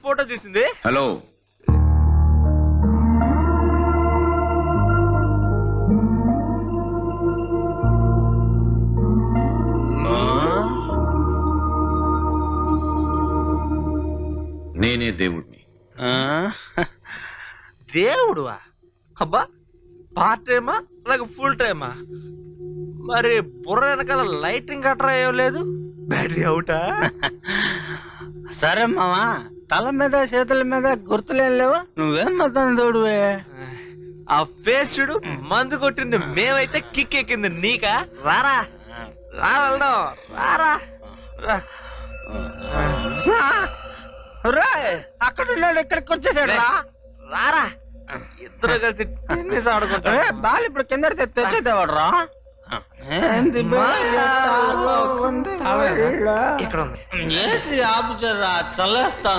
Photo తీసింది. Hello, నేనే దేవుడిని. దేవుడువా? అబ్బా, పార్ట్ టైమా లేక ఫుల్ టైమా? మరి బుర్ర వెనకాల లైటింగ్ గట్రా ఏం లేదు, బ్యాటరీ అవుటా? సరే మామా, తల మీద చేతుల మీద గుర్తులేం లేవు, నువ్వేం మొత్తం తోడువే. ఆ ఫేస్ చూడు, మందు కొట్టింది మేమైతే కిక్ ఎక్కింది నీకా? రారా రా, వెళ్దాం, రారా రా. అక్కడ ఉన్నాడు, ఇక్కడికి వచ్చేసాడు రా. రారా, ఇద్దరు కలిసి టెన్నిస్ ఆడుకుంటా. బాల్ ఇప్పుడు కింద తెచ్చేదేవాడు రా. ఇక్కడ ఉంది. ఏసీ ఆపుచారా, చల్లేస్తాను.